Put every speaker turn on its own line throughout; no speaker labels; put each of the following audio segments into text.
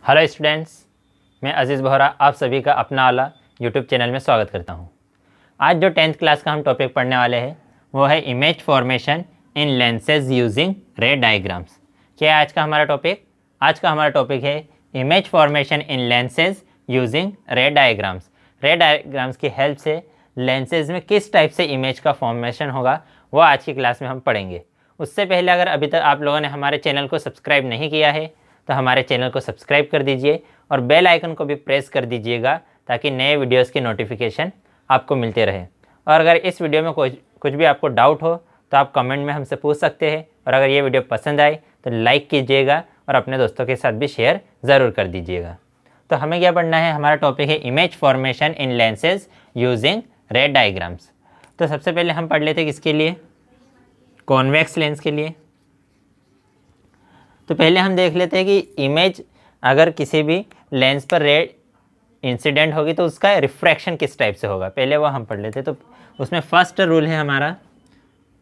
Hello students, मैं अजीज़ बोहरा आप सभी का अपना वाला यूट्यूब चैनल में स्वागत करता हूं। आज जो 10th क्लास का हम टॉपिक पढ़ने वाले हैं वो है इमेज फॉर्मेशन इन लेंसेज यूजिंग रे डायग्राम्स। क्या है आज का हमारा टॉपिक? आज का हमारा टॉपिक है इमेज फॉर्मेशन इन लेंसेज यूजिंग रे डायग्राम्स। रे डायग्राम्स की हेल्प से लेंसेज में किस टाइप से इमेज का फॉर्मेशन होगा वो आज की क्लास में हम पढ़ेंगे। उससे पहले अगर अभी तक आप लोगों ने हमारे चैनल को सब्सक्राइब नहीं किया है तो हमारे चैनल को सब्सक्राइब कर दीजिए और बेल आइकन को भी प्रेस कर दीजिएगा ताकि नए वीडियोस की नोटिफिकेशन आपको मिलते रहे। और अगर इस वीडियो में कुछ भी आपको डाउट हो तो आप कमेंट में हमसे पूछ सकते हैं। और अगर ये वीडियो पसंद आए तो लाइक कीजिएगा और अपने दोस्तों के साथ भी शेयर ज़रूर कर दीजिएगा। तो हमें क्या पढ़ना है? हमारा टॉपिक है इमेज फॉर्मेशन इन लेंसेज यूजिंग रे डायग्राम्स। तो सबसे पहले हम पढ़ लेते हैं किसके लिए? कॉन्वेक्स लेंस के लिए। तो पहले हम देख लेते हैं कि इमेज अगर किसी भी लेंस पर रे इंसिडेंट होगी तो उसका रिफ्रैक्शन किस टाइप से होगा, पहले वो हम पढ़ लेते हैं। तो उसमें फर्स्ट रूल है हमारा,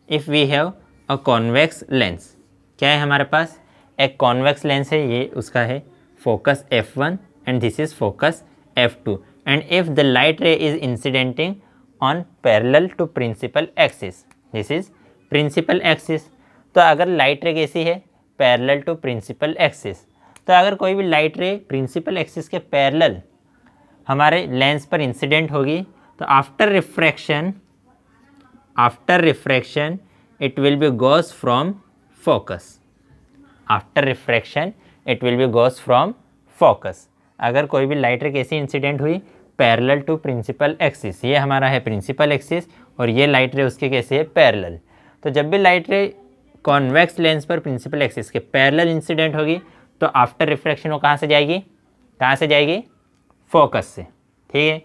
if we have a convex lens. क्या है हमारे पास? एक कॉन्वेक्स लेंस है, ये उसका है focus f1 and this is focus f2 and if the light ray is incidenting on parallel to principal axis, this is principal axis. तो अगर लाइट रे कैसी है? Parallel to principal axis. तो अगर कोई भी लाइट रे प्रिंसिपल एक्सिस के parallel हमारे लेंस पर इंसिडेंट होगी तो after refraction it will be goes from focus. After refraction it will be goes from focus. अगर कोई भी लाइट रे कैसी इंसिडेंट हुई? Parallel to principal axis. ये हमारा है प्रिंसिपल एक्सिस और ये लाइट रे उसके कैसे है? पैरेलल। तो जब भी लाइट रे कॉन्वेक्स लेंस पर प्रिंसिपल एक्सिस के पैरेलल इंसिडेंट होगी तो आफ्टर रिफ्रैक्शन वो कहाँ से जाएगी? कहाँ से जाएगी? फोकस से। ठीक है।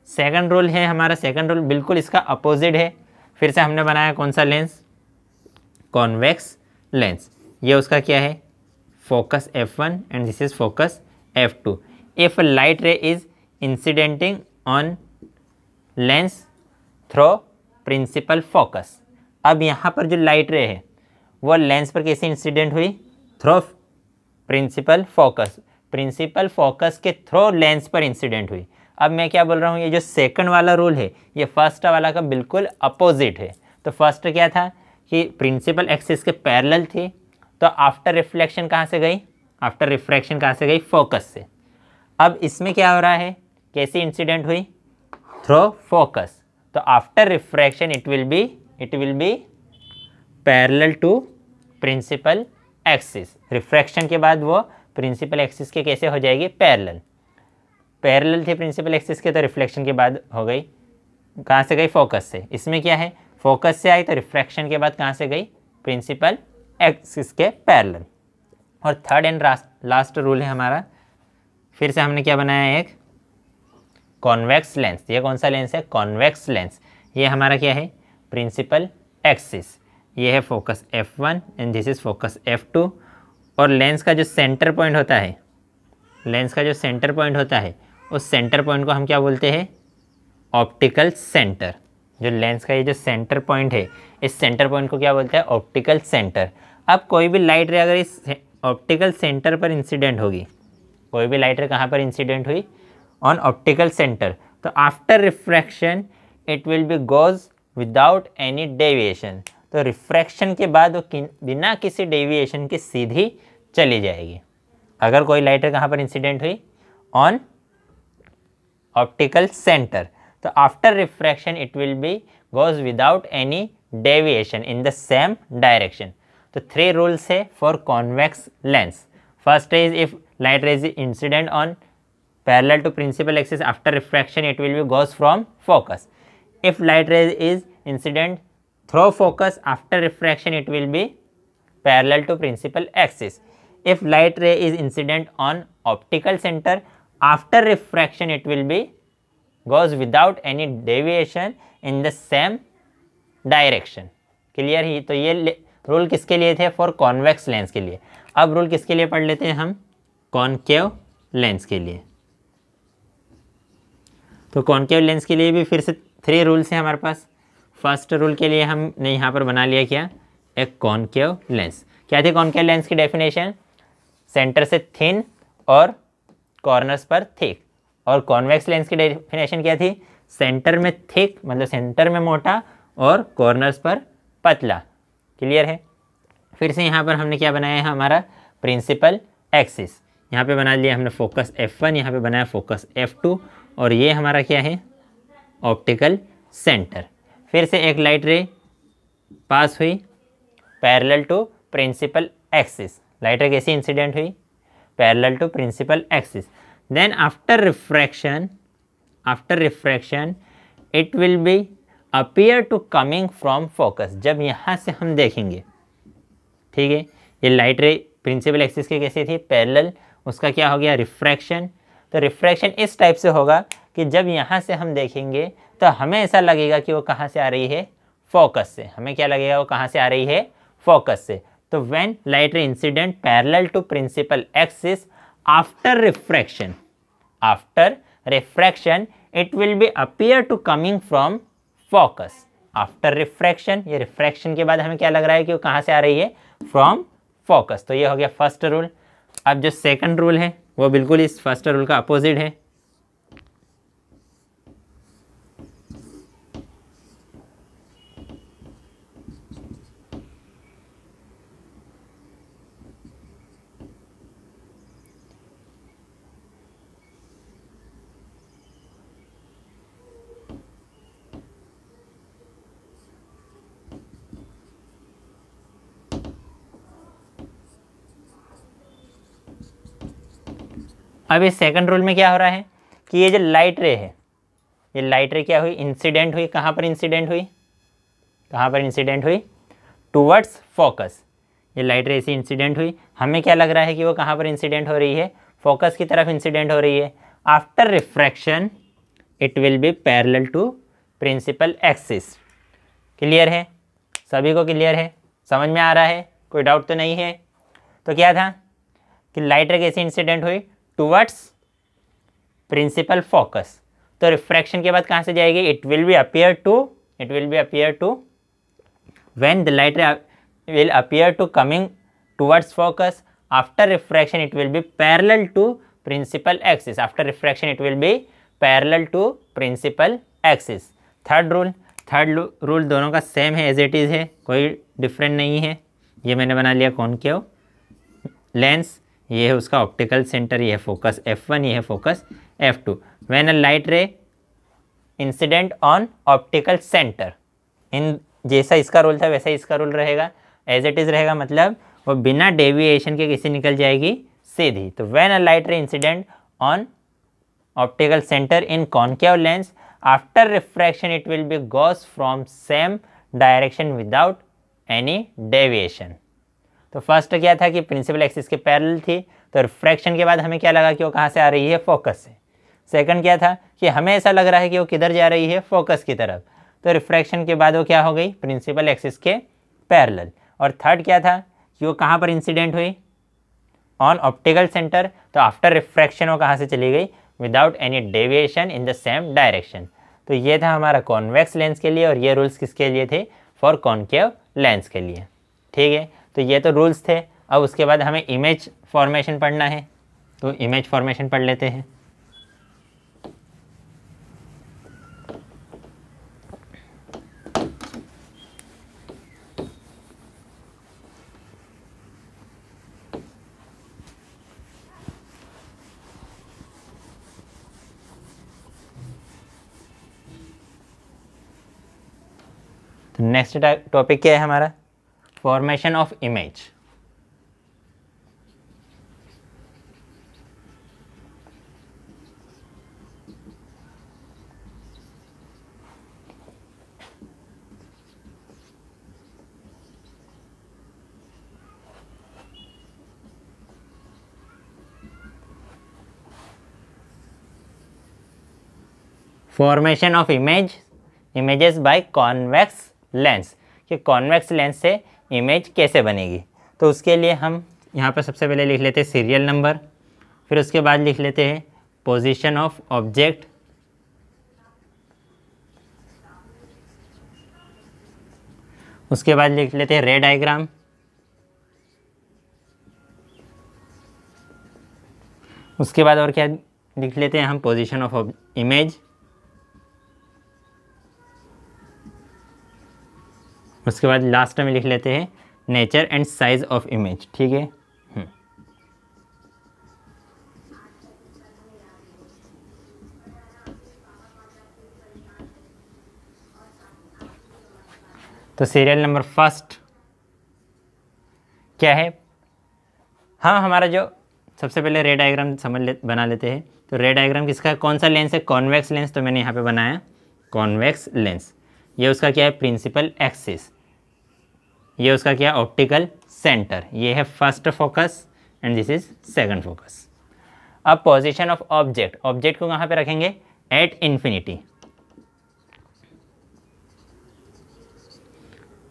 सेकंड रूल है हमारा, सेकंड रूल बिल्कुल इसका अपोजिट है। फिर से हमने बनाया कौन सा लेंस? Convex lens. ये उसका क्या है? Focus f1 and this is focus f2। If light ray is incidenting on lens through principal focus. अब यहाँ पर जो लाइट रे है वो लेंस पर कैसे इंसिडेंट हुई? Through principal focus. Principal focus के थ्रू लेंस पर इंसिडेंट हुई। अब मैं क्या बोल रहा हूँ, ये जो सेकंड वाला रूल है ये फर्स्ट वाला का बिल्कुल अपोजिट है। तो फर्स्ट क्या था कि प्रिंसिपल एक्सिस के पैरेलल थी, तो आफ्टर रिफ्लेक्शन कहाँ से गई? आफ्टर रिफ्रैक्शन कहाँ से गई? फोकस से। अब इसमें क्या हो रहा है? कैसी इंसिडेंट हुई? Through focus. तो after refraction it will be parallel to principal axis. Refraction के बाद वो प्रिंसिपल एक्सिस के कैसे हो जाएगी? पैरेलल। पैरेलल थे प्रिंसिपल एक्सिस के तो रिफ्लेक्शन के बाद हो गई कहाँ से गई? फोकस से। इसमें क्या है? फोकस से आई तो रिफ्रैक्शन के बाद कहाँ से गई? प्रिंसिपल एक्सिस के पैरेलल। और थर्ड एंड लास्ट रूल है हमारा, फिर से हमने क्या बनाया? एक कॉन्वेक्स लेंस। ये कौन सा लेंस है? Convex lens. ये हमारा क्या है? Principal axis. ये है focus f1 and this is focus f2। और लेंस का जो सेंटर पॉइंट होता है, लेंस का जो सेंटर पॉइंट होता है उस सेंटर पॉइंट को हम क्या बोलते हैं? Optical centre. जो लेंस का ये जो सेंटर पॉइंट है इस सेंटर पॉइंट को क्या बोलते हैं? Optical centre. अब कोई भी लाइट रे अगर इस ऑप्टिकल सेंटर पर इंसिडेंट होगी, कोई भी लाइट रे कहाँ पर इंसिडेंट हुई? On optical centre. तो after refraction it will be goes without any deviation. तो रिफ्रैक्शन के बाद वो बिना किसी डेविएशन के सीधी चली जाएगी। अगर कोई लाइट रे कहाँ पर इंसिडेंट हुई? On optical centre. तो after refraction it will be goes without any deviation in the same direction. तो 3 रूल्स है for convex lens. First is if light ray is incident on parallel to principal axis after refraction it will be goes from focus. If light ray is incident through focus after refraction it will be parallel to principal axis. If light ray is incident on optical center after refraction it will be goes without any deviation in the same direction. Clear ही? तो ये rule किसके लिए थे? For convex lens के लिए। अब rule किसके लिए पढ़ लेते हैं हम? कॉनकेव लेंस के लिए। तो कॉनकेव लेंस के लिए भी फिर से 3 रूल्स हैं हमारे पास। फर्स्ट रूल के लिए हमने यहाँ पर बना लिया क्या? एक कॉनकेव लेंस। क्या थी कॉनकेव लेंस की डेफिनेशन? सेंटर से थिन और कॉर्नर्स पर थिक। और कॉन्वेक्स लेंस की डेफिनेशन क्या थी? सेंटर में थिक मतलब सेंटर में मोटा और कॉर्नर्स पर पतला। क्लियर है? फिर से यहाँ पर हमने क्या बनाया है, हमारा प्रिंसिपल एक्सिस। यहाँ पे बना लिया हमने फोकस F1, यहाँ पे बनाया फोकस F2, और ये हमारा क्या है, ऑप्टिकल सेंटर। फिर से एक लाइट रे पास हुई parallel to principal axis. Light ray कैसी इंसिडेंट हुई? Parallel to principal axis. Then after refraction it will be appear to coming from focus. जब यहाँ से हम देखेंगे, ठीक है, ये लाइट रे प्रिंसिपल एक्सिस के कैसी थी? पैरेलल। उसका क्या हो गया? रिफ्रैक्शन। तो रिफ्रैक्शन इस टाइप से होगा कि जब यहाँ से हम देखेंगे तो हमें ऐसा लगेगा कि वो कहाँ से आ रही है? फोकस से। हमें क्या लगेगा? वो कहाँ से आ रही है? फोकस से। तो when light ray incident parallel to principal axis after refraction it will be appear to coming from focus. After refraction, ये रिफ्रैक्शन के बाद हमें क्या लग रहा है कि वो कहाँ से आ रही है? From focus. तो ये हो गया फर्स्ट रूल। अब जो सेकंड रूल है वो बिल्कुल इस फर्स्ट रूल का अपोजिट है। अब इस सेकंड रूल में क्या हो रहा है कि ये जो लाइट रे है, ये लाइट रे क्या हुई? इंसिडेंट हुई। कहाँ पर इंसिडेंट हुई? कहाँ पर इंसिडेंट हुई? Towards focus. ये लाइट रे ऐसी इंसिडेंट हुई। हमें क्या लग रहा है कि वो कहाँ पर इंसिडेंट हो रही है? फोकस की तरफ इंसिडेंट हो रही है। After refraction it will be parallel to principal axis. Clear है? सभी को क्लियर है? समझ में आ रहा है? कोई डाउट तो नहीं है? तो क्या था कि लाइट रे कैसी इंसिडेंट हुई? Towards principal focus. तो रिफ्रैक्शन के बाद कहाँ से जाएगी? It will be appear to when the light ray will appear to coming towards focus. After refraction it will be parallel to principal axis. After refraction it will be parallel to principal axis. Third rule दोनों का same है, as it is है, कोई different नहीं है। ये मैंने बना लिया कॉनकेव लेंस, ये है उसका ऑप्टिकल सेंटर, ये है फोकस F1, ये है focus F2। When a light ray incident on optical centre, इन जैसा इसका रोल था वैसा इसका रोल रहेगा, एज इट इज़ रहेगा, मतलब वो बिना डेविएशन के कैसे निकल जाएगी? सीधी। तो when a light ray incident on optical centre in concave lens after refraction it will B goes from same direction without any deviation. तो फर्स्ट क्या था कि प्रिंसिपल एक्सिस के पैरेलल थी, तो रिफ्रैक्शन के बाद हमें क्या लगा कि वो कहाँ से आ रही है? फोकस से। सेकंड क्या था कि हमें ऐसा लग रहा है कि वो किधर जा रही है? फोकस की तरफ। तो रिफ्रैक्शन के बाद वो क्या हो गई? प्रिंसिपल एक्सिस के पैरेलल। और थर्ड क्या था कि वो कहाँ पर इंसिडेंट हुई? On optical centre. तो आफ्टर रिफ्रैक्शन वो कहाँ से चली गई? Without any deviation in the same direction. तो ये था हमारा कॉन्वेक्स लेंस के लिए, और ये रूल्स किसके लिए थे? फॉर कॉनकेव लेंस के लिए। ठीक है, तो ये तो रूल्स थे। अब उसके बाद हमें इमेज फॉर्मेशन पढ़ना है, तो इमेज फॉर्मेशन पढ़ लेते हैं। तो नेक्स्ट टॉपिक क्या है हमारा? Formation of image. Formation of images by convex lens, कि कॉन्वेक्स लेंस से इमेज कैसे बनेगी। तो उसके लिए हम यहाँ पर सबसे पहले लिख लेते हैं सीरियल नंबर, फिर उसके बाद लिख लेते हैं पोजीशन ऑफ ऑब्जेक्ट, उसके बाद लिख लेते हैं रे डायग्राम, उसके बाद और क्या लिख लेते हैं हम, पोजीशन ऑफ इमेज। उसके बाद लास्ट में लिख लेते हैं nature and size of image. ठीक है, तो सीरियल नंबर फर्स्ट क्या है। हाँ, हमारा जो सबसे पहले रे डायग्राम बना लेते हैं। तो रे डायग्राम किसका, कौन सा लेंस है, कॉन्वेक्स लेंस। तो मैंने यहाँ पे बनाया कॉन्वेक्स लेंस। ये उसका क्या है, प्रिंसिपल एक्सिस। ये उसका क्या, ऑप्टिकल सेंटर। ये है first focus and this is second focus. अब पोजीशन ऑफ ऑब्जेक्ट, ऑब्जेक्ट को कहाँ पे रखेंगे, एट इन्फिनिटी।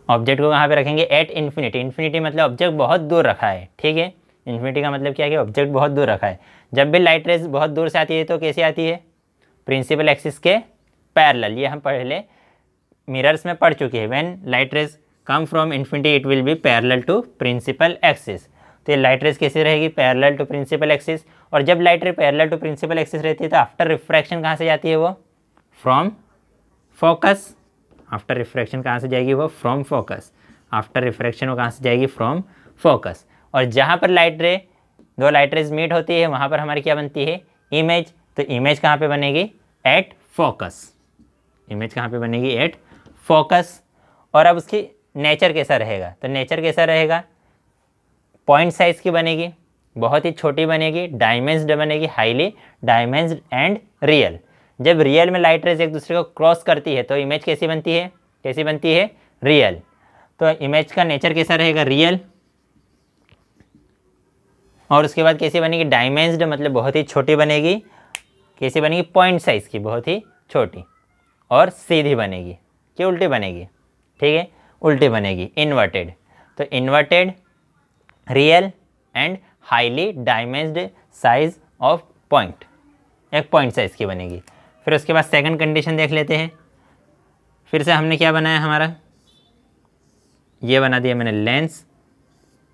ऑब्जेक्ट को कहाँ पे रखेंगे, एट इन्फिनिटी। इन्फिनिटी मतलब ऑब्जेक्ट बहुत दूर रखा है। ठीक है, इन्फिनिटी का मतलब क्या है कि ऑब्जेक्ट बहुत दूर रखा है। जब भी लाइट रेज बहुत दूर से आती है तो कैसे आती है, प्रिंसिपल एक्सिस के पैरेलल। ये हम पहले मिरर्स में पढ़ चुके हैं। When light rays come from infinity it will be parallel to principal axis. तो ये लाइट रेज कैसे रहेगी, पैरेलल टू प्रिंसिपल एक्सिस। और जब light ray parallel to principal axis रहती है तो आफ्टर रिफ्रैक्शन कहाँ से जाती है, वो फ्रॉम फोकस। आफ्टर रिफ्रैक्शन कहाँ से जाएगी, वो फ्रॉम फोकस। आफ्टर रिफ्रैक्शन वो कहाँ से जाएगी, फ्रॉम फोकस। और जहाँ पर लाइट रे, दो लाइट रेज मीट होती है, वहाँ पर हमारी क्या बनती है, इमेज। तो इमेज कहाँ पे बनेगी, एट फोकस। इमेज कहाँ पे बनेगी, एट फोकस। और अब उसकी नेचर कैसा रहेगा, तो नेचर कैसा रहेगा, पॉइंट साइज की बनेगी, बहुत ही छोटी बनेगी, डायमेंस्ड बनेगी, हाईली डायमेंस्ड एंड रियल। जब रियल में लाइट रेज एक दूसरे को क्रॉस करती है तो इमेज कैसी बनती है, कैसी बनती है, रियल। तो इमेज का नेचर कैसा रहेगा, रियल। और उसके बाद कैसी बनेगी, डायमेंस्ड मतलब बहुत ही छोटी बनेगी। कैसी बनेगी, पॉइंट साइज की, बहुत ही छोटी। और सीधी बनेगी कि उल्टी बनेगी, ठीक है, उल्टी बनेगी, इन्वर्टेड। तो inverted, real and highly diminished size of point, एक पॉइंट साइज की बनेगी। फिर उसके बाद सेकंड कंडीशन देख लेते हैं। फिर से हमने क्या बनाया, हमारा ये बना दिया मैंने लेंस।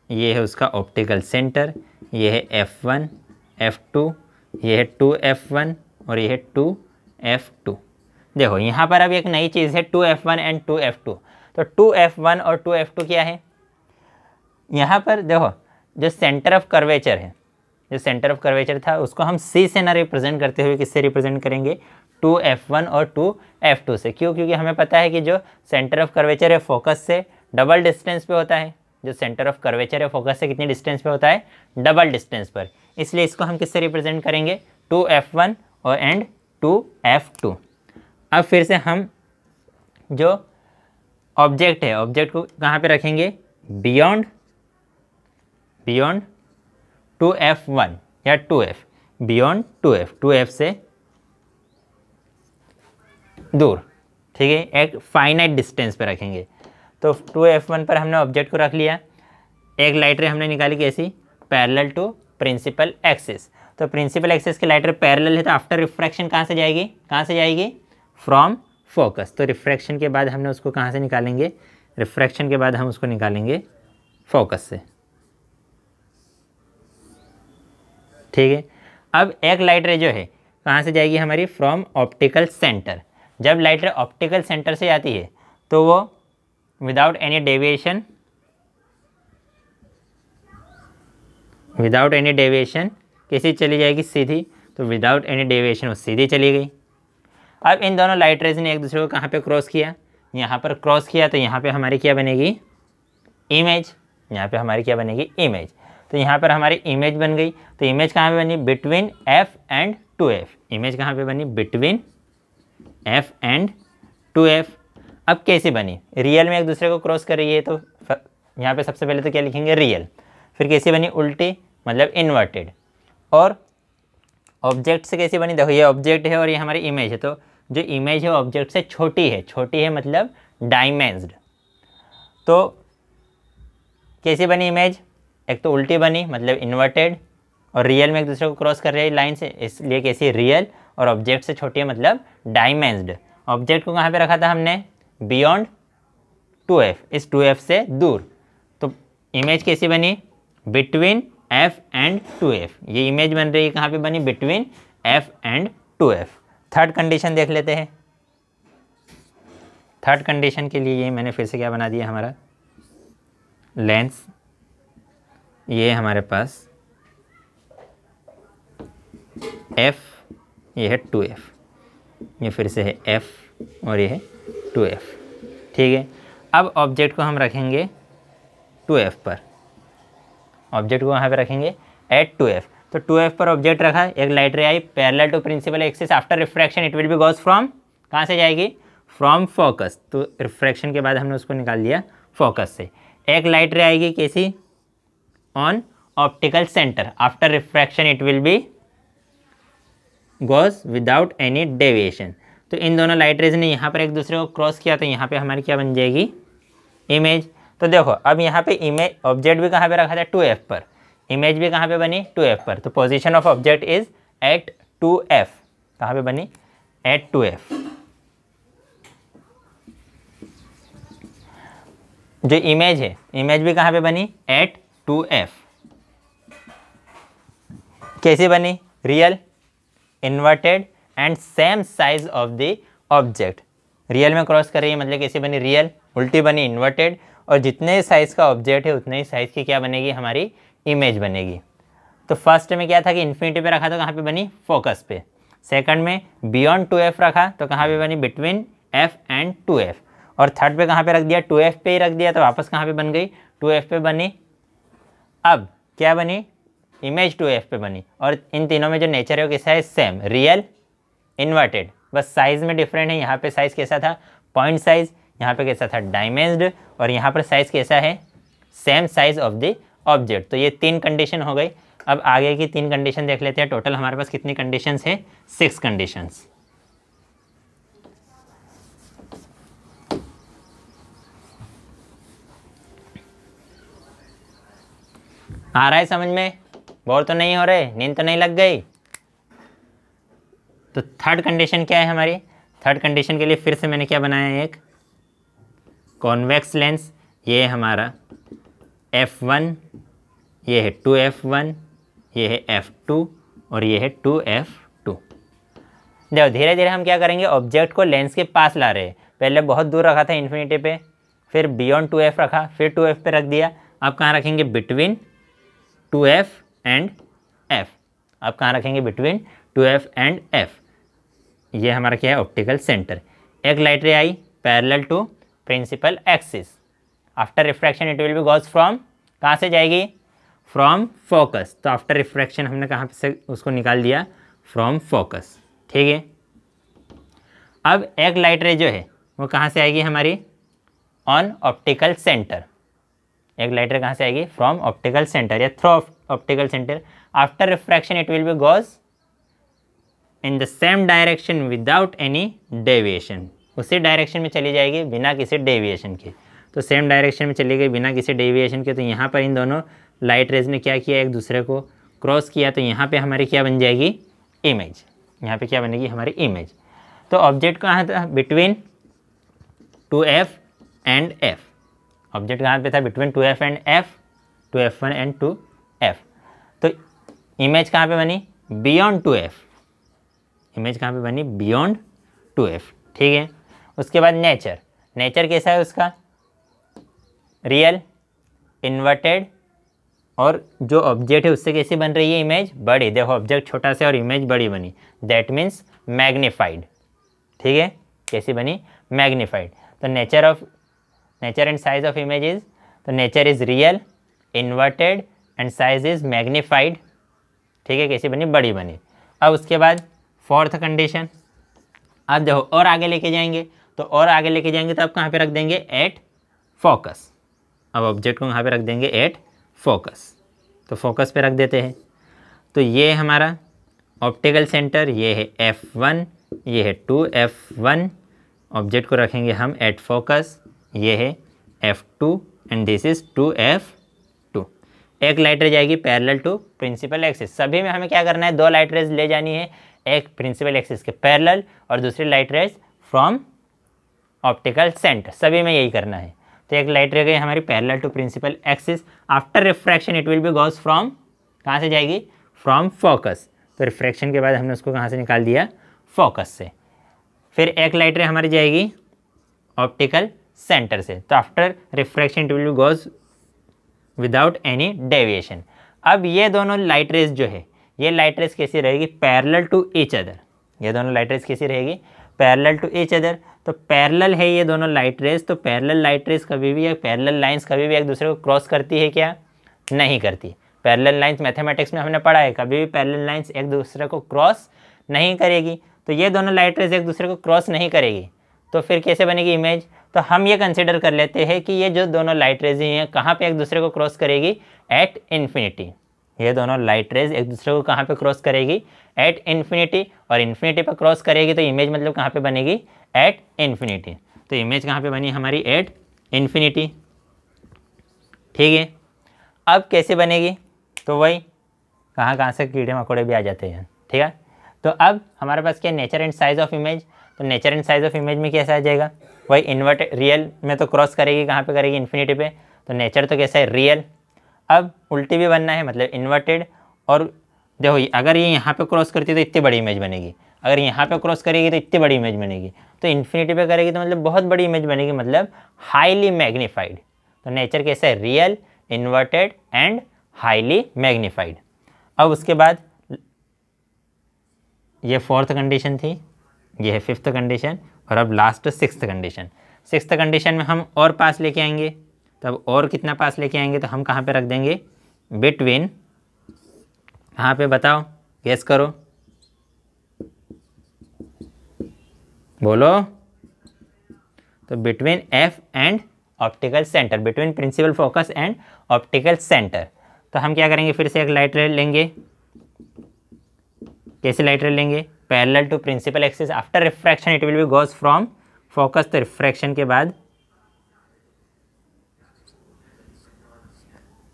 ये है उसका ऑप्टिकल सेंटर। ये है F1 F2, ये है 2F1 और ये है 2F2। देखो यहाँ पर अब एक नई चीज़ है 2F1 एंड 2F2। तो 2F1 और 2F2 क्या है, यहाँ पर देखो जो सेंटर ऑफ कर्वेचर है, जो सेंटर ऑफ कर्वेचर था उसको हम C से ना रिप्रेजेंट करते हुए किससे रिप्रेजेंट करेंगे, 2F1 और 2F2 से। क्यों, क्योंकि हमें पता है कि जो सेंटर ऑफ कर्वेचर है फोकस से डबल डिस्टेंस पे होता है। जो सेंटर ऑफ कर्वेचर है फोकस से कितनी डिस्टेंस पे होता है, डबल डिस्टेंस पर। इसलिए इसको हम किससे रिप्रेजेंट करेंगे, 2F1 और एंड 2F2। अब फिर से हम जो ऑब्जेक्ट है, ऑब्जेक्ट को कहाँ पे रखेंगे, बियॉन्ड 2F1 या 2F, बियॉन्ड 2F, 2F से दूर, ठीक है, एक फाइनाइट डिस्टेंस पे रखेंगे। तो 2F1 पर हमने ऑब्जेक्ट को रख लिया। एक लाइट रे हमने निकाली कैसी, पैरेलल टू प्रिंसिपल एक्सिस। तो प्रिंसिपल एक्सिस की लाइट रे पैरेलल है तो आफ्टर रिफ्रैक्शन कहाँ से जाएगी, कहाँ से जाएगी, फ्रॉम फोकस। तो रिफ्रैक्शन के बाद हमने उसको कहाँ से निकालेंगे, रिफ्रैक्शन के बाद हम उसको निकालेंगे फोकस से, ठीक है। अब एक लाइट रे जो है कहाँ से जाएगी हमारी, फ्रॉम ऑप्टिकल सेंटर। जब लाइट रे ऑप्टिकल सेंटर से आती है तो वो without any deviation, without any deviation कैसी चली जाएगी, सीधी। तो विदाउट एनी डेविएशन वो सीधी चली गई। अब इन दोनों लाइट रेज ने एक दूसरे को कहाँ पे क्रॉस किया, यहाँ पर क्रॉस किया। तो यहाँ पे हमारी क्या बनेगी, इमेज। यहाँ पे हमारी क्या बनेगी, इमेज। तो यहाँ पर हमारी इमेज बन गई। तो इमेज कहाँ पे बनी, between F and 2F। Image कहाँ पे बनी, बिटवीन F एंड 2F। अब कैसे बनी, रियल में एक दूसरे को क्रॉस कर रही है तो यहाँ पे सबसे पहले तो क्या लिखेंगे, रियल। फिर कैसे बनी, उल्टी मतलब इन्वर्टेड। और ऑब्जेक्ट से कैसे बनी, देखो ये ऑब्जेक्ट है और ये हमारी इमेज है। तो जो इमेज है ऑब्जेक्ट से छोटी है, छोटी है मतलब डायमेंस्ड। तो कैसी बनी इमेज, एक तो उल्टी बनी मतलब इन्वर्टेड, और रियल में एक दूसरे को क्रॉस कर रही है लाइन से, इसलिए कैसी रियल। और ऑब्जेक्ट से छोटी है मतलब डायमेंस्ड। ऑब्जेक्ट को कहाँ पे रखा था हमने, बियॉन्ड 2F, इस 2F से दूर। तो इमेज कैसी बनी, बिटवीन F एंड 2F। ये इमेज बन रही है कहाँ पे बनी, between F and 2F। Third condition देख लेते हैं। थर्ड कंडीशन के लिए ये मैंने फिर से क्या बना दिया, हमारा लेंस ये हमारे पास F, ये है 2F, ये फिर से है F और ये है 2F। ठीक है, अब ऑब्जेक्ट को हम रखेंगे 2F पर, ऑब्जेक्ट को वहाँ पे रखेंगे एट 2F। तो 2F पर ऑब्जेक्ट रखा, एक लाइट रे आई parallel to principal axis, after refraction it will be goes from, कहाँ से जाएगी, फ्रॉम फोकस। तो रिफ्रैक्शन के बाद हमने उसको निकाल दिया फोकस से। एक लाइट रे आएगी कैसी, on optical centre, after refraction it will be goes without any deviation. तो इन दोनों लाइट रेज ने यहाँ पर एक दूसरे को क्रॉस किया, तो यहाँ पे हमारी क्या बन जाएगी, इमेज। तो देखो अब यहाँ पे इमेज, ऑब्जेक्ट भी कहाँ पे रखा था, 2F पर, इमेज भी कहाँ पे बनी, 2F पर। तो position of object is at 2F, कहाँ पे बनी, एट 2F। जो इमेज है, इमेज भी कहाँ पे बनी, एट 2F। कैसे बनी, real, inverted and same size of the object. Real में क्रॉस कर रही है, मतलब कैसे बनी, रियल, उल्टी बनी, इन्वर्टेड, और जितने साइज़ का ऑब्जेक्ट है उतने ही साइज़ की क्या बनेगी, हमारी इमेज बनेगी। तो फर्स्ट में क्या था कि इन्फिनिटी पे रखा तो कहाँ पे बनी, फोकस पे। सेकंड में बियॉन्ड 2F रखा तो कहाँ पे बनी, बिटवीन F एंड 2F। और थर्ड पे कहाँ पे रख दिया, 2F पे ही रख दिया, तो वापस कहाँ पे बन गई, 2F पे बनी। अब क्या बनी, इमेज 2F पे बनी। और इन तीनों में जो नेचर है वो कैसा है, सेम, रियल, इन्वर्टेड, बस साइज़ में डिफरेंट है। यहाँ पे साइज़ कैसा था, पॉइंट साइज़, यहाँ पे कैसा था, डायमेंस्ड, और यहाँ पर साइज़ कैसा है, same size of the object. तो ये 3 कंडीशन हो गई। अब आगे की 3 कंडीशन देख लेते हैं। टोटल हमारे पास कितनी कंडीशंस है, 6 कंडीशंस। आ रहा है समझ में, बोर तो नहीं हो रहे, नींद तो नहीं लग गई। तो थर्ड कंडीशन क्या है हमारी, थर्ड कंडीशन के लिए फिर से मैंने क्या बनाया है, एक कॉन्वेक्स लेंस, ये हमारा F1, ये है 2F1, ये है F2 और ये है 2F2। देखो धीरे धीरे हम क्या करेंगे, ऑब्जेक्ट को लेंस के पास ला रहे हैं। पहले बहुत दूर रखा था इन्फिनिटी पे, फिर बियॉन्ड 2F रखा, फिर 2F पे रख दिया। अब कहाँ रखेंगे, बिटवीन 2F एंड F। अब कहाँ रखेंगे, बिटवीन 2F एंड F। ये हमारा क्या है, ऑप्टिकल सेंटर। एक लाइट रे आई parallel to principal axis, after refraction it will be goes from, कहाँ से जाएगी, फ्रॉम फोकस। तो आफ्टर रिफ्रैक्शन हमने कहाँ से उसको निकाल दिया, फ्रॉम फोकस। ठीक है, अब एक लाइट रे जो है वो कहाँ से आएगी हमारी, ऑन ऑप्टिकल सेंटर। एक लाइट रे कहाँ से आएगी, फ्रॉम ऑप्टिकल सेंटर या through optical centre. After refraction it will be goes in the same direction without any deviation, उसी डायरेक्शन में चली जाएगी बिना किसी डेविएशन के। तो सेम डायरेक्शन में चली गई बिना किसी डेविएशन के। तो यहाँ पर इन दोनों लाइट रेज ने क्या किया, एक दूसरे को क्रॉस किया। तो यहाँ पे हमारी क्या बन जाएगी, इमेज। यहाँ पे क्या बनेगी, हमारी इमेज। तो ऑब्जेक्ट कहाँ था, between 2F and F। Object कहाँ पे था, between 2F and F, 2F1 and 2F। तो इमेज कहाँ पे बनी, बियॉन्ड 2F। इमेज कहाँ पे बनी, बियॉन्ड 2F। ठीक है, उसके बाद नेचर, नेचर कैसा है उसका, रियल, इन्वर्टेड, और जो ऑब्जेक्ट है उससे कैसी बन रही है इमेज, बड़ी। देखो ऑब्जेक्ट छोटा से और इमेज बड़ी बनी, दैट मीन्स मैग्नीफाइड। ठीक है, कैसी बनी, मैग्नीफाइड। तो nature and size of image is, तो nature is real, inverted and size is magnified. ठीक है, कैसी बनी, बड़ी बनी। अब उसके बाद फोर्थ कंडीशन, अब देखो और आगे लेके जाएंगे, तो और आगे लेके जाएंगे तो अब कहाँ पे रख देंगे, एट फोकस। अब ऑब्जेक्ट को कहाँ पे रख देंगे, एट फोकस। तो फोकस पे रख देते हैं। तो ये हमारा ऑप्टिकल सेंटर, ये है F1, ये है 2F1। ऑब्जेक्ट को रखेंगे हम एट फोकस, ये है F2 and this is 2F2। एक लाइट रे जाएगी पैरेलल टू प्रिंसिपल एक्सिस। सभी में हमें क्या करना है, 2 लाइट रेज ले जानी है, एक प्रिंसिपल एक्सिस के पैरेलल और दूसरी light rays from optical centre. सभी में यही करना है। तो एक लाइट रे गई हमारी parallel to principal axis, after refraction it will be goes from कहाँ से जाएगी, फ्रॉम फोकस। तो रिफ्रैक्शन के बाद हमने उसको कहाँ से निकाल दिया, फोकस से। फिर एक लाइट रे हमारी जाएगी ऑप्टिकल सेंटर से। तो after refraction it will be goes without any deviation. अब ये दोनों लाइट रेज जो है, ये लाइट रेज कैसी रहेगी, पैरेलल टू ईच अदर। ये दोनों लाइट रेज कैसी रहेगी, पैरेलल टू ईच अदर। तो पैरेलल है ये दोनों लाइट रेज, तो पैरेलल लाइट रेज कभी भी, पैरेलल लाइंस कभी भी एक दूसरे को क्रॉस करती है क्या, नहीं करती। पैरेलल लाइंस मैथमेटिक्स में हमने पढ़ा है, कभी भी पैरेलल लाइंस एक दूसरे को क्रॉस नहीं करेगी। तो ये दोनों लाइट रेज एक दूसरे को क्रॉस नहीं करेगी, तो फिर कैसे बनेगी इमेज। तो हम ये कंसिडर कर लेते हैं कि ये जो दोनों लाइट रेज हैं कहाँ पे एक दूसरे को क्रॉस करेगी, एट इन्फिनिटी। ये दोनों लाइट रेज एक दूसरे को कहाँ पे क्रॉस करेगी, एट इन्फिनिटी। और इन्फिनिटी पर क्रॉस करेगी तो इमेज मतलब कहाँ पे बनेगी, एट इन्फिनिटी। तो इमेज कहाँ पे बनी हमारी, एट इन्फिनिटी। ठीक है, अब कैसे बनेगी, तो वही कहाँ से कीड़े मकोड़े भी आ जाते हैं। ठीक है, तो अब हमारे पास क्या, nature and size of image. तो nature and size of image में कैसा आ जाएगा, वही इन्वर्टेड, रियल में तो क्रॉस करेगी, कहाँ पे करेगी, इन्फिनिटी पे। तो नेचर तो कैसा है, रियल। अब उल्टी भी बनना है, मतलब इन्वर्टेड। और देखो अगर ये यहाँ पे क्रॉस करती है तो इतनी बड़ी इमेज बनेगी, अगर यहाँ पे क्रॉस करेगी तो इतनी बड़ी इमेज बनेगी, तो इन्फिनिटी पे करेगी तो मतलब बहुत बड़ी इमेज बनेगी, मतलब हाईली मैग्नीफाइड। तो नेचर कैसा है, real, inverted and highly magnified. अब उसके बाद ये फोर्थ कंडीशन थी, ये है फिफ्थ कंडीशन, और अब last sixth condition. Sixth condition में हम और पास लेके आएंगे, तब और कितना पास लेके आएंगे, तो हम कहाँ पे रख देंगे, बिटवीन, कहाँ पे बताओ, गेस करो, बोलो। तो between F and optical centre, between principal focus and optical centre. तो हम क्या करेंगे, फिर से एक लाइट रे लेंगे। कैसे लाइट रे लेंगे, parallel to principal axis. After refraction it will be goes from focus. तो रिफ्रैक्शन के बाद,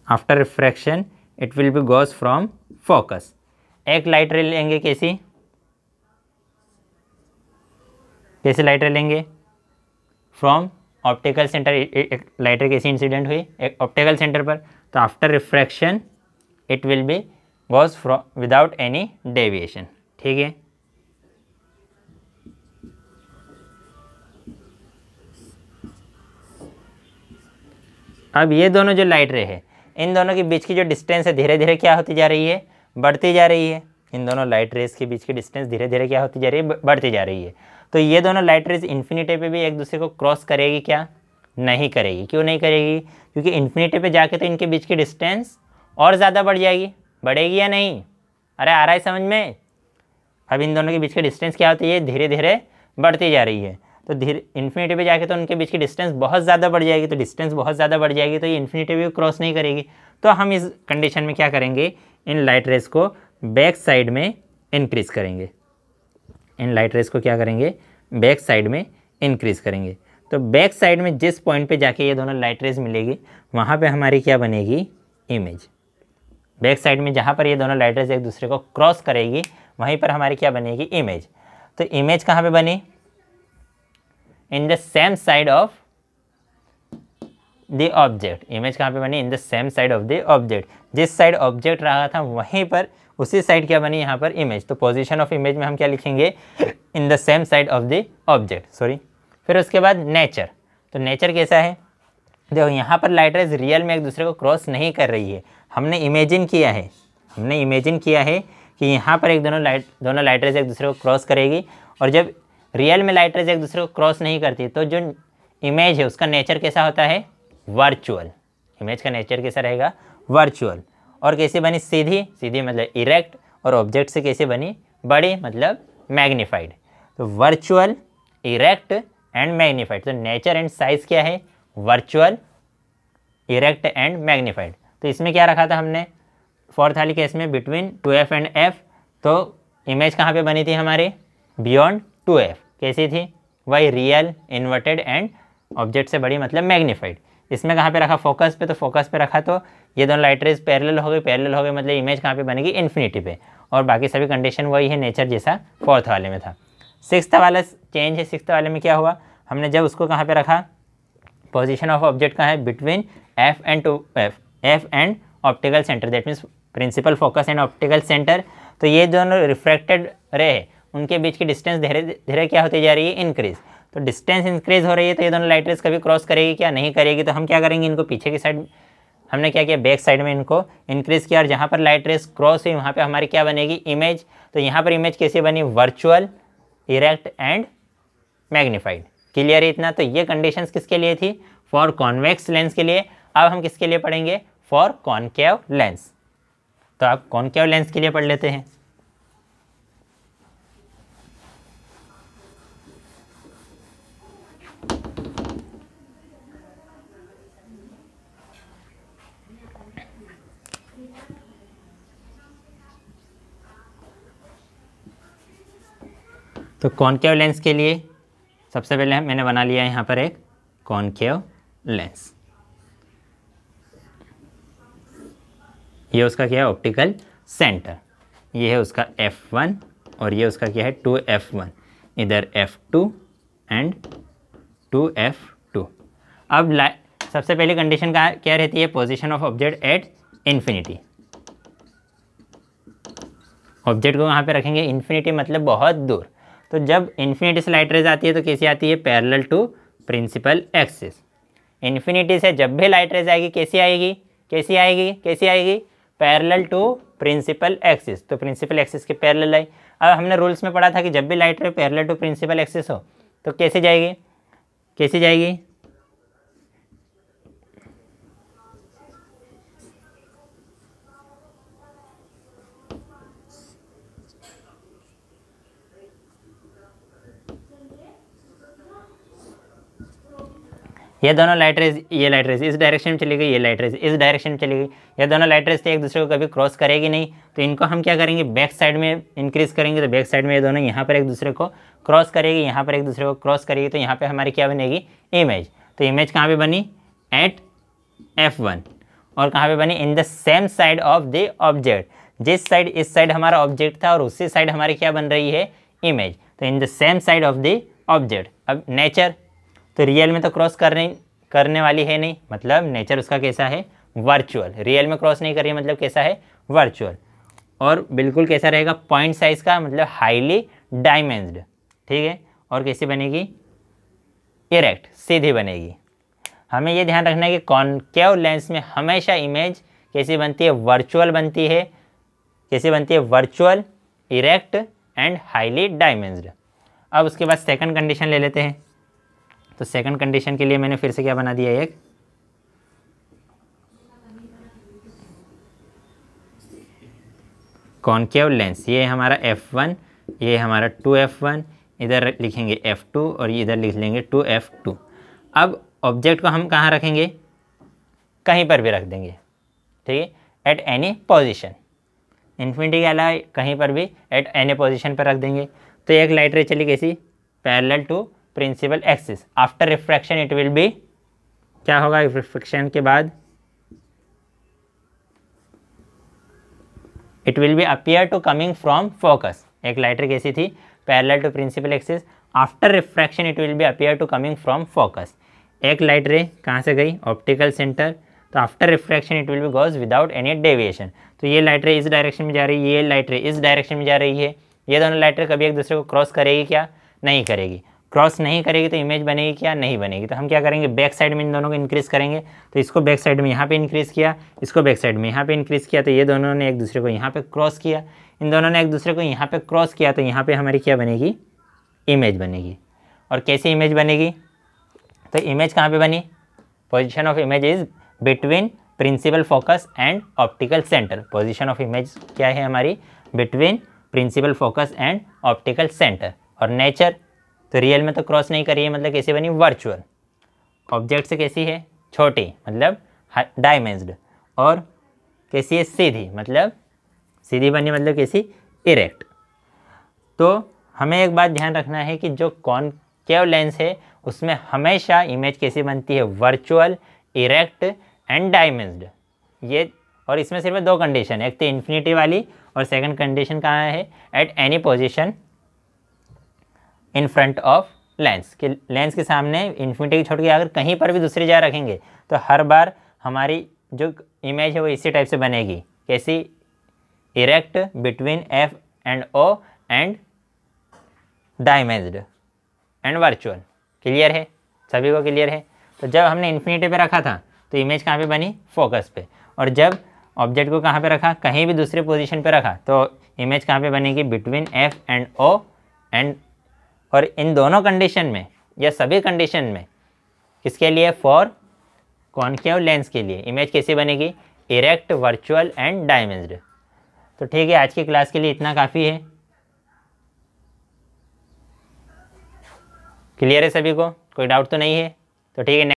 after refraction it will be goes from focus. एक लाइट रे लेंगे, कैसे लाइट रे लेंगे, फ्रॉम ऑप्टिकल सेंटर। एक लाइट रे कैसी इंसिडेंट हुई, एक ऑप्टिकल सेंटर पर। तो after refraction it will be goes from without any deviation. ठीक है, अब ये दोनों जो लाइट रे है, इन दोनों के बीच की जो डिस्टेंस है धीरे धीरे क्या होती जा रही है, बढ़ती जा रही है। इन दोनों लाइट रेस के बीच की डिस्टेंस धीरे धीरे क्या होती जा रही है, बढ़ती जा रही है। तो ये दोनों लाइट रेस इन्फिनिटी पे भी एक दूसरे को क्रॉस करेगी क्या, नहीं करेगी। क्यों नहीं करेगी, क्योंकि इन्फिनिटी पे जाके तो इनके बीच की डिस्टेंस और ज़्यादा बढ़ जाएगी। बढ़ेगी या नहीं, अरे आ रहा है समझ में। अब इन दोनों के बीच की डिस्टेंस क्या होती है, धीरे धीरे बढ़ती जा रही है। तो धीरे इन्फिनिटी पे जाके तो उनके बीच की डिस्टेंस बहुत ज़्यादा बढ़ जाएगी। तो डिस्टेंस बहुत ज़्यादा बढ़ जाएगी तो ये इन्फिनिटी भी क्रॉस नहीं करेगी। तो हम इस कंडीशन में क्या करेंगे, इन लाइट रेस को बैक साइड में इंक्रीज़ करेंगे। इन लाइट रेस को क्या करेंगे, बैक साइड में इंक्रीज़ करेंगे। तो बैक साइड में जिस पॉइंट पे जाके ये दोनों लाइट रेस मिलेगी, वहाँ पे हमारी क्या बनेगी, इमेज। बैक साइड में जहाँ पर ये दोनों लाइट रेस एक दूसरे को क्रॉस करेगी, वहीं पर हमारी क्या बनेगी, इमेज। तो इमेज कहाँ पे बनी, इन the same side of the object. Image कहाँ पे बनी, इन the same side of the object. जिस साइड ऑब्जेक्ट रहा था वहीं पर उसी साइड क्या बनी यहाँ पर, इमेज। तो पोजीशन ऑफ इमेज में हम क्या लिखेंगे, इन the same side of the object, sorry. फिर उसके बाद नेचर। तो नेचर कैसा है, देखो यहाँ पर लाइट रेज रियल में एक दूसरे को क्रॉस नहीं कर रही है। हमने इमेजिन किया है कि यहाँ पर दोनों लाइट रेज एक दूसरे को क्रॉस करेगी। और जब रियल में लाइट रेज एक दूसरे को क्रॉस नहीं करती तो जो इमेज है उसका नेचर कैसा होता है, वर्चुअल। इमेज का नेचर कैसा रहेगा, वर्चुअल। और कैसे बनी, सीधी मतलब इरेक्ट। और ऑब्जेक्ट से कैसे बनी, बड़ी मतलब मैग्नीफाइड। तो वर्चुअल, इरेक्ट एंड मैग्नीफाइड। तो नेचर एंड साइज क्या है, वर्चुअल, इरेक्ट एंड मैग्नीफाइड। तो इसमें क्या रखा था हमने, फोर्थ वाली केस में बिटवीन 2f एंड f। तो इमेज कहाँ पे बनी थी हमारी, बियॉन्ड 2f। कैसी थी, वही रियल, इन्वर्टेड एंड ऑब्जेक्ट से बड़ी मतलब मैग्नीफाइड। इसमें कहाँ पे रखा, फोकस पे। तो फोकस पे रखा तो ये दोनों लाइट रेज पैरेलल हो गए मतलब इमेज कहाँ पे बनेगी, इन्फिनिटी पे। और बाकी सभी कंडीशन वही है नेचर जैसा फोर्थ वाले में था। सिक्स्थ वाला चेंज है। सिक्स्थ वाले में क्या हुआ, हमने जब उसको कहाँ पे रखा, पोजीशन ऑफ ऑब्जेक्ट कहाँ है, between F and optical centre, that means principal focus and optical centre, तो ये दोनों रिफ्रैक्टेड रे है उनके बीच की डिस्टेंस धीरे धीरे क्या होती जा रही है, इंक्रीज। तो डिस्टेंस इंक्रीज हो रही है तो ये दोनों लाइट रेज कभी क्रॉस करेगी क्या, नहीं करेगी। तो हम क्या करेंगे, इनको पीछे की साइड हमने क्या किया, बैक साइड में इनको इंक्रीज किया, और जहाँ पर लाइट रेज क्रॉस हुई वहाँ पे हमारी क्या बनेगी, इमेज। तो यहाँ पर इमेज कैसे बनी, virtual, erect and magnified. Clear है इतना। तो ये कंडीशंस किसके लिए थी, फॉर कॉन्वेक्स लेंस के लिए। अब हम किसके लिए पढ़ेंगे, फॉर कॉनकेव लेंस। तो आप कॉनकेव लेंस के लिए पढ़ लेते हैं। तो कॉनकेव लेंस के लिए सबसे पहले मैंने बना लिया है यहाँ पर एक कॉनकेव लेंस। ये उसका क्या है, ऑप्टिकल सेंटर। ये है उसका F1 और ये उसका क्या है 2F1, इधर F2 एंड 2F2। अब सबसे पहली कंडीशन क्या रहती है, position of object at infinity. Object को वहाँ पे रखेंगे इन्फिनिटी मतलब बहुत दूर। तो जब इन्फिनिटी से लाइट रेज आती है तो कैसी आती है, parallel to principal axis. Infinity से जब भी लाइट रेज आएगी कैसी आएगी, कैसी आएगी, कैसी आएगी, पैरेलल टू प्रिंसिपल एक्सिस। तो प्रिंसिपल एक्सिस के पैरेलल आई। अब हमने रूल्स में पढ़ा था कि जब भी light ray parallel to principal axis हो तो कैसे जाएगी, कैसे जाएगी, ये दोनों लाइट रेज, ये लाइट रेज इस डायरेक्शन में चली गई, ये लाइट रेज इस डायरेक्शन में चली गई। ये दोनों लाइट रेज एक दूसरे को कभी क्रॉस करेगी नहीं। तो इनको हम क्या करेंगे, बैक साइड में इंक्रीज करेंगे। तो बैक साइड में ये दोनों यहाँ पर एक दूसरे को क्रॉस करेगी, यहाँ पर एक दूसरे को क्रॉस करेगी। तो यहाँ पे हमारी क्या बनेगी, इमेज। तो इमेज कहाँ पे बनी, एट F1। और कहाँ पे बनी, इन the same side of the object. जिस साइड, इस साइड हमारा ऑब्जेक्ट था और उसी साइड हमारी क्या बन रही है, इमेज। तो इन the same side of the object. अब नेचर, तो रियल में तो क्रॉस करने वाली है नहीं, मतलब नेचर उसका कैसा है, वर्चुअल। रियल में क्रॉस नहीं कर रही है मतलब कैसा है, वर्चुअल। और बिल्कुल कैसा रहेगा, पॉइंट साइज का, मतलब हाईली डायमेंस्ड। ठीक है। और कैसी बनेगी, इरेक्ट, सीधी बनेगी। हमें ये ध्यान रखना है कि कॉनकेव लेंस में हमेशा इमेज कैसी बनती है, वर्चुअल बनती है। कैसी बनती है, वर्चुअल, इरेक्ट एंड हाईली डायमेंस्ड। अब उसके बाद सेकंड कंडीशन ले लेते हैं। तो सेकंड कंडीशन के लिए मैंने फिर से क्या बना दिया, एक कॉनकेव लेंस। ये हमारा F1, ये हमारा 2F1, इधर लिखेंगे F2 और इधर लिख लेंगे 2F2। अब ऑब्जेक्ट को हम कहाँ रखेंगे, कहीं पर भी रख देंगे। ठीक है, एट एनी पोजीशन। इन्फिनिटी के अलावा कहीं पर भी एट एनी पोजीशन पर रख देंगे। तो एक लाइट रे चली कैसी, parallel to principal axis. After refraction it will be, क्या होगा रिफ्रैक्शन के बाद, it will be appear to coming from focus. एक लाइट रे कैसी थी, parallel to principal axis. After refraction it will be appear to coming from focus. एक light ray कहाँ से गई, ऑप्टिकल सेंटर। तो after refraction it will be goes without any deviation. तो ये लाइट रे इस डायरेक्शन में जा रही है, ये लाइट रे इस डायरेक्शन में जा रही है। ये दोनों लाइट रे कभी एक दूसरे को क्रॉस करेगी क्या, नहीं करेगी। क्रॉस नहीं करेगी तो इमेज बनेगी क्या, नहीं बनेगी। तो हम क्या करेंगे, बैक साइड में इन दोनों को इंक्रीज करेंगे। तो इसको बैक साइड में यहाँ पे इंक्रीज किया, इसको बैक साइड में यहाँ पे इंक्रीज किया। तो ये दोनों ने एक दूसरे को यहाँ पे क्रॉस किया, इन दोनों ने एक दूसरे को यहाँ पे क्रॉस किया। तो यहाँ पे हमारी क्या बनेगी, इमेज बनेगी। और कैसी इमेज बनेगी, तो इमेज कहाँ पे बनी, position of image is between principal focus and optical centre. Position of image क्या है हमारी, between principal focus and optical centre. और नेचर, तो रियल में तो क्रॉस नहीं करी है मतलब कैसी बनी, वर्चुअल। ऑब्जेक्ट से कैसी है, छोटी, मतलब डायमेंस्ड। और कैसी है, सीधी, मतलब सीधी बनी, मतलब कैसी, इरेक्ट। तो हमें एक बात ध्यान रखना है कि जो कॉनकेव लेंस है उसमें हमेशा इमेज कैसी बनती है, वर्चुअल, इरेक्ट एंड डायमेंस्ड। ये, और इसमें सिर्फ दो कंडीशन है, एक तो इन्फिनिटी वाली और सेकंड कंडीशन कहाँ है, at any position in front of lens. कि लेंस के सामने इन्फिनिटी की छोड़ के अगर कहीं पर भी दूसरी जगह रखेंगे तो हर बार हमारी जो इमेज है वो इसी टाइप से बनेगी। कैसी, erect between F and O and diminished and virtual. Clear है, सभी को क्लियर है। तो जब हमने इन्फिनिटी पे रखा था तो इमेज कहाँ पे बनी, फोकस पे, और जब ऑब्जेक्ट को कहाँ पे रखा, कहीं भी दूसरे पोजीशन पे रखा तो इमेज कहाँ पे बनेगी, between F and O and, और इन दोनों कंडीशन में या सभी कंडीशन में किसके लिए, फॉर कॉनकेव लेंस के लिए इमेज कैसी बनेगी, इरेक्ट, वर्चुअल एंड डायमेंस्ड। तो ठीक है, आज की क्लास के लिए इतना काफ़ी है। क्लियर है सभी को, कोई डाउट तो नहीं है? तो ठीक है।